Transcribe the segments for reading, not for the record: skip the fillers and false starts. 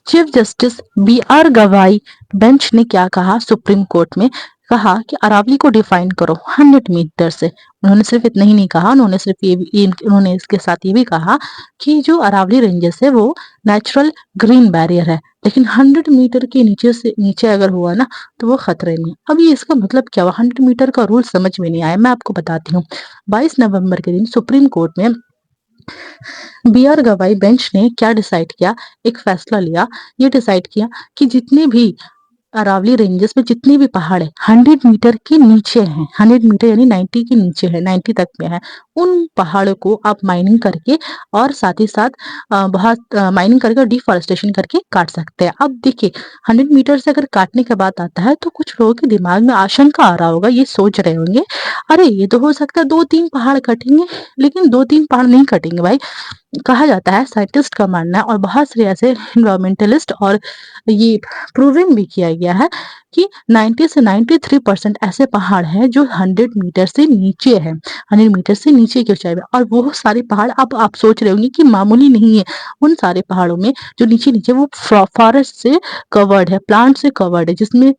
Chief justice B are गवाई bench ने क्या कहा सुप्रीम कोर्ट में, कहा कि अरावली को डिफाइन करो 100 मीटर से। उन्होंने सिर्फ इतना ही नहीं कहा, उन्होंने सिर्फ उन्होंने इसके साथ ये भी कहा कि जो अरावली रेंजेस है वो नेचुरल ग्रीन बैरियर है, लेकिन 100 मीटर के नीचे से नीचे अगर हुआ ना तो वो खतरे में। अब ये इसका मतलब क्या हुआ, 100 मीटर का रूल समझ में नहीं आया। मैं आपको बताती हूँ। 22 नवंबर के दिन सुप्रीम कोर्ट में बी आर गवाई बेंच ने क्या डिसाइड किया, एक फैसला लिया। ये डिसाइड किया कि जितने भी अरावली रेंजेस में जितने भी पहाड़ है 100 मीटर के नीचे हैं, 100 मीटर यानी 90 के नीचे है, 90 तक में है, उन पहाड़ों को आप माइनिंग करके और साथ ही साथ बहुत माइनिंग करके डिफॉरेस्टेशन करके काट सकते हैं। अब देखिए 100 मीटर से अगर काटने के बाद आता है तो कुछ लोगों के दिमाग में आशंका आ रहा होगा, ये सोच रहे होंगे अरे ये तो हो सकता है 2-3 पहाड़ कटेंगे, लेकिन 2-3 पहाड़ नहीं कटेंगे भाई। कहा जाता है, साइंटिस्ट का मानना है और बहुत से ऐसे इन्वायरमेंटलिस्ट और ये प्रूवन भी किया गया है कि 90 से 93% ऐसे पहाड़ हैं जो 100 मीटर से नीचे है, 100 मीटर से नीचे की ऊंचाई में। और वो सारे पहाड़, अब आप सोच रहे होंगे कि मामूली नहीं है। उन सारे पहाड़ों में जो नीचे नीचे वो फॉरेस्ट से कवर्ड है, प्लांट से कवर्ड है, जिसमें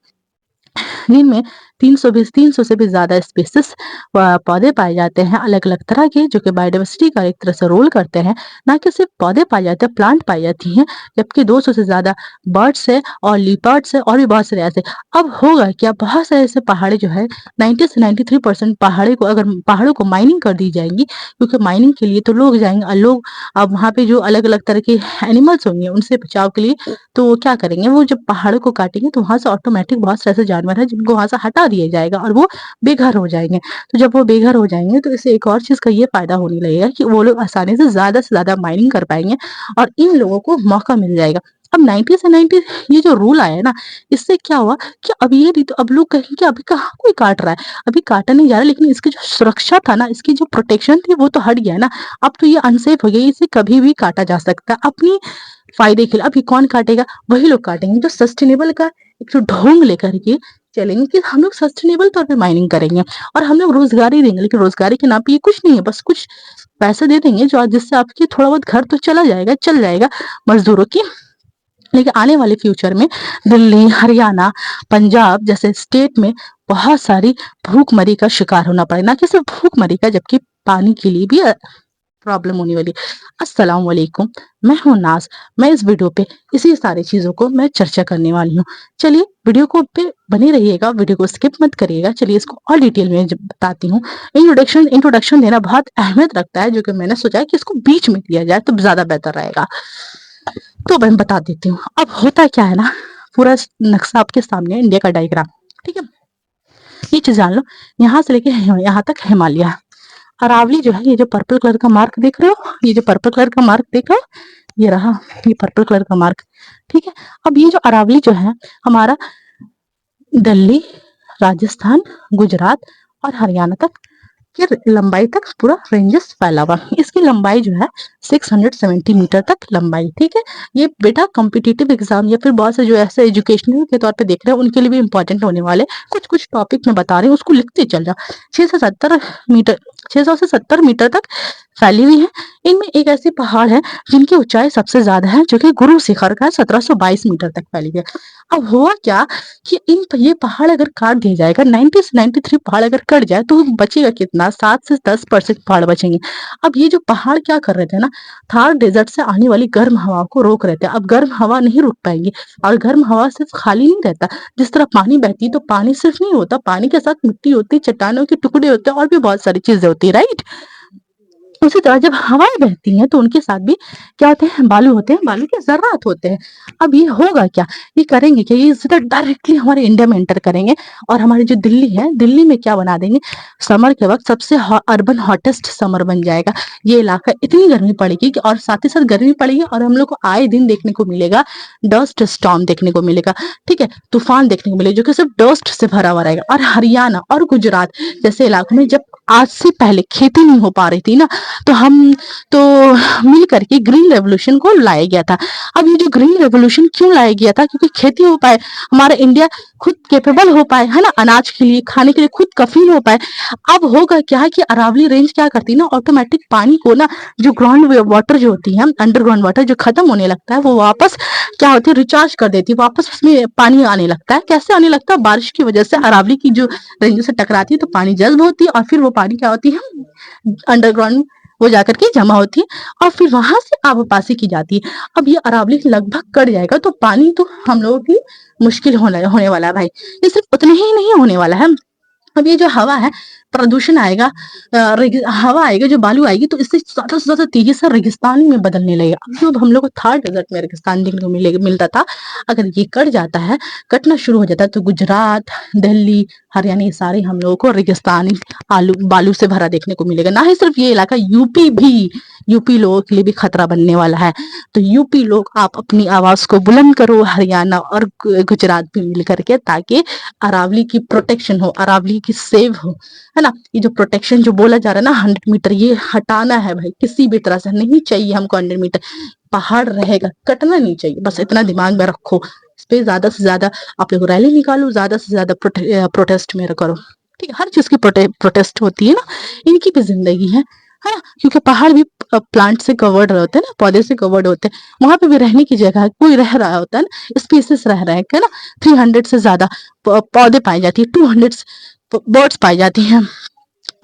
जिनमें 300 से भी ज्यादा स्पीसीज पौधे पाए जाते हैं अलग अलग तरह के, जो कि बायोडाइवर्सिटी का एक तरह से रोल करते हैं। ना कि सिर्फ पौधे पाए जाते हैं, प्लांट पाई जाती हैं, जबकि 200 से ज्यादा बर्ड्स है और लीपर्ड्स है और भी बहुत सारे ऐसे। अब होगा क्या, बहुत सारे ऐसे पहाड़े जो है 90 से 93% पहाड़े को, अगर पहाड़ों को माइनिंग कर दी जाएंगी, क्योंकि माइनिंग के लिए तो लोग जाएंगे और लोग अब वहाँ पे जो अलग अलग तरह के एनिमल्स होंगे उनसे बचाव के लिए, तो वो क्या करेंगे, वो जब पहाड़ों को काटेंगे तो वहां से ऑटोमेटिक बहुत से ऐसे जानवर है जिनको वहां से हटा दिया जाएगा और वो बेघर हो जाएंगे। तो जब वो बेघर हो जाएंगे तो इससे एक और चीज का ये फायदा होने लगेगा कि वो लोग आसानी से ज्यादा माइनिंग कर पाएंगे और इन लोगों को मौका मिल जाएगा। अब 90 से 90 ये जो रूल आया है ना, इससे क्या हुआ कि अब ये नहीं तो अब लोग कहेंगे कि अभी कहाँ कोई काट रहा है, अभी काटा नहीं जा रहा, लेकिन इसकी जो सुरक्षा था ना, इसकी जो प्रोटेक्शन थी वो तो हट गया ना। अब तो ये अनसेफ हो गया, इसे कभी भी काटा जा सकता है अपनी फायदे के लिए। अभी कौन काटेगा, वही लोग काटेंगे जो सस्टेनेबल का एक जो ढोंग लेकर के चलेंगे कि हम लोग सस्टेनेबल तौर पे माइनिंग करेंगे और हम लोग रोजगारी देंगे। लेकिन रोजगारी के नाम पे ये कुछ नहीं है, बस कुछ पैसे दे देंगे जो जिससे आपकी थोड़ा बहुत घर तो चला जाएगा, चल जाएगा मजदूरों की। लेकिन आने वाले फ्यूचर में दिल्ली, हरियाणा, पंजाब जैसे स्टेट में बहुत सारी भूखमरी का शिकार होना पड़ेगा, ना कि सिर्फ भूखमरी का, जबकि पानी के लिए भी प्रॉब्लम होने वाली। अस्सलाम वालेकुम, मैं हूं नाज। मैं इस वीडियो पे इसी सारी चीजों को मैं चर्चा करने वाली हूँ। चलिए वीडियो को पे बने रहिएगा, वीडियो को स्किप मत करिएगा। चलिए इसको और डिटेल में बताती हूँ। इंट्रोडक्शन देना बहुत अहमियत रखता है, जो कि मैंने सोचा है कि इसको बीच में दिया जाए तो ज्यादा बेहतर रहेगा। तो मैं बता देती हूँ। अब होता क्या है ना, पूरा नक्शा आपके सामने, इंडिया का डायग्राम, ठीक है। ये चीज जान लो, यहाँ से लेके यहाँ तक हिमालय। अरावली जो है, ये जो पर्पल कलर का मार्क देख रहे हो, ये जो पर्पल कलर का मार्क देख रहे हो, ये रहा ये पर्पल कलर का मार्क, ठीक है। अब ये जो अरावली जो है हमारा दिल्ली, राजस्थान, गुजरात और हरियाणा तक की लंबाई तक पूरा रेंजेस फैला हुआ। इसकी लंबाई जो है 670 मीटर तक लंबाई, ठीक है। ये बेटा कॉम्पिटिटिव एग्जाम या फिर बहुत से जो ऐसे एजुकेशनल के तौर पे देख रहे हैं उनके लिए भी इंपॉर्टेंट होने वाले कुछ कुछ टॉपिक में बता रही हूँ, उसको लिखते चल जाओ। 600 से 70 मीटर तक फैली हुई है। इनमें एक ऐसे पहाड़ है जिनकी ऊंचाई सबसे ज्यादा है, जो कि गुरु शिखर का 1722 मीटर तक फैली है। अब हुआ क्या कि ये पहाड़ अगर काट दिया जाएगा, 90 से 93 पहाड़ अगर कट जाए तो बचेगा कितना, 7 से 10% पहाड़ बचेंगे। अब ये जो पहाड़ क्या कर रहे थे ना, थार डेजर्ट से आने वाली गर्म हवा को रोक रहे थे। अब गर्म हवा नहीं रुक पाएंगी, और गर्म हवा सिर्फ खाली नहीं रहता, जिस तरह पानी बहती है तो पानी सिर्फ नहीं होता, पानी के साथ मिट्टी होती है, चट्टानों के टुकड़े होते हैं और भी बहुत सारी चीजें होती है, राइट। उसी तरह जब हवाएं बहती हैं तो उनके साथ भी क्या होते हैं, बालू होते हैं, बालू के जर्रात होते हैं। अब ये होगा क्या, ये करेंगे क्या, ये सीधा डायरेक्टली हमारे इंडिया में एंटर करेंगे और हमारी जो दिल्ली है, दिल्ली में क्या बना देंगे, समर के वक्त सबसे अर्बन हॉटेस्ट समर बन जाएगा। ये इलाका इतनी गर्मी पड़ेगी कि, और साथ ही साथ गर्मी पड़ेगी और हम लोग को आए दिन देखने को मिलेगा डस्ट स्टॉर्म देखने को मिलेगा, ठीक है, तूफान देखने को मिलेगा जो कि सिर्फ डस्ट से भरा हुआ रहेगा। और हरियाणा और गुजरात जैसे इलाकों में जब आज से पहले खेती नहीं हो पा रही थी ना, तो हम तो मिल करके ग्रीन रेवोल्यूशन को लाया गया था। अब ये जो ग्रीन रेवोल्यूशन क्यों लाया गया था, क्योंकि खेती हो पाए, हमारा इंडिया खुद कैपेबल हो पाए, है ना, अनाज के लिए, खाने के लिए खुद कफील हो पाए। अब होगा क्या है कि अरावली रेंज क्या करती है ना, ऑटोमेटिक पानी को ना, जो ग्राउंड वाटर जो होती है, अंडरग्राउंड वाटर जो खत्म होने लगता है, वो वापस क्या होती है, रिचार्ज कर देती है, वापस उसमें पानी आने लगता है। कैसे आने लगता है? बारिश की वजह से अरावली की जो रेंज से टकराती है तो पानी जज्ब होती है, और फिर वो पानी क्या होती है, अंडरग्राउंड वो जाकर के जमा होती है, और फिर वहां से आबपासी की जाती है। अब ये अरावली लगभग कट जाएगा तो पानी तो हम लोगों की मुश्किल होने वाला है भाई। ये सिर्फ उतने ही नहीं होने वाला है, अब ये जो हवा है, प्रदूषण आएगा, हवा आएगा, जो बालू आएगी, तो इससे ज्यादा से ज्यादा तेजी से रेगिस्तान में बदलने लगेगा। अब जो हम लोग को थार डेजर्ट में रेगिस्तान देखने को मिलता था, अगर ये कट जाता है, कटना शुरू हो जाता है, तो गुजरात, दिल्ली, हरियाणा, ये सारे हम लोगों को रेगिस्तानी बालू से भरा देखने को मिलेगा। ना ही सिर्फ ये इलाका, यूपी भी, यूपी लोगों के लिए भी खतरा बनने वाला है। तो यूपी लोग, आप अपनी आवाज को बुलंद करो, हरियाणा और गुजरात भी मिल करके, ताकि अरावली की प्रोटेक्शन हो, अरावली की सेव हो, है ना। ये जो प्रोटेक्शन जो बोला जा रहा है ना, 100 मीटर, ये हटाना है भाई, किसी भी तरह से नहीं चाहिए हमको 100 मीटर। पहाड़ रहेगा, कटना नहीं चाहिए, बस इतना दिमाग में रखो। इस पे ज्यादा से ज्यादा आप लोग रैली निकालो, ज्यादा से ज्यादा प्रोटेस्ट में करो, ठीक है। हर चीज की प्रोटेस्ट होती है ना, इनकी भी जिंदगी है ना, क्योंकि पहाड़ भी प्लांट से कवर्ड होते हैं ना, पौधे से कवर्ड होते हैं, वहां पे भी रहने की जगह है, कोई रह रहा होता है ना, स्पीसीज रह रहे हैं ना। 300 से ज्यादा पौधे पाए जाती है, 200 बर्ड्स पाई जाती हैं,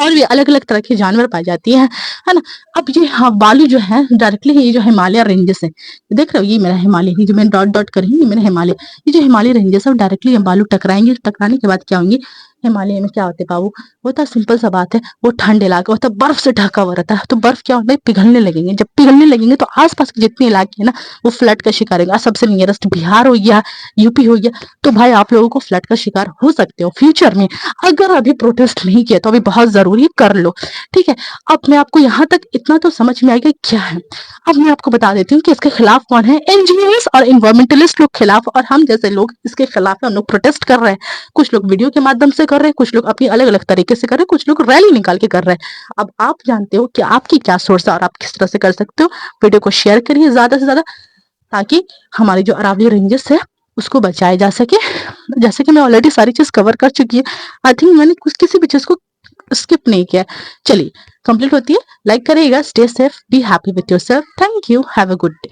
और भी अलग अलग तरह के जानवर पाई जाती है ना। अब ये हाँ, बालू जो है डायरेक्टली ये जो हिमालय रेंजेस है, देख रहे हो, ये मेरा हिमालय, ये जो मैं डॉट डॉट कर रही हूँ, ये मेरा हिमालय, ये जो हिमालय रेंजेस है, वो डायरेक्टली बालू टकराएंगे, टकराने के बाद क्या होंगे, हिमालय में क्या होते हैं बाबू, वो तो सिंपल सा बात है, वो ठंड इलाका होता है, बर्फ से ढका हुआ रहता है, तो बर्फ क्या होता है, पिघलने लगेंगे। जब पिघलने लगेंगे तो आसपास के जितने इलाके हैं ना, वो फ्लड का शिकार होंगे। सबसे नियरेस्ट बिहार हो गया, यूपी हो गया, तो भाई आप लोगों को फ्लड का शिकार हो सकते हो फ्यूचर में। अगर अभी प्रोटेस्ट नहीं किया तो अभी बहुत जरूरी कर लो, ठीक है। अब मैं आपको यहाँ तक इतना तो समझ में आएगा क्या है। अब मैं आपको बता देती हूँ कि इसके खिलाफ कौन है, एनजीओस और इन्वायरमेंटलिस्ट लोग खिलाफ, और हम जैसे लोग इसके खिलाफ है, हम लोग प्रोटेस्ट कर रहे हैं। कुछ लोग वीडियो के माध्यम से कर रहे हैं, कुछ लोग अपनी अलग अलग तरीके से कर रहे हैं, कुछ लोग रैली निकाल के कर रहे हैं। अब आप जानते हो कि आपकी क्या सोर्स है और आप किस तरह से कर सकते हो। वीडियो को शेयर करिए ज्यादा से ज्यादा, ताकि हमारी जो अरावली रेंजेस है उसको बचाया जा सके। जैसे कि मैं ऑलरेडी सारी चीज कवर कर चुकी है, आई थिंक मैंने कुछ किसी भी चीज को स्किप नहीं किया। चलिए, कंप्लीट होती है, लाइक करिएगा, stay safe, be happy with yourself, thank you, have a good day.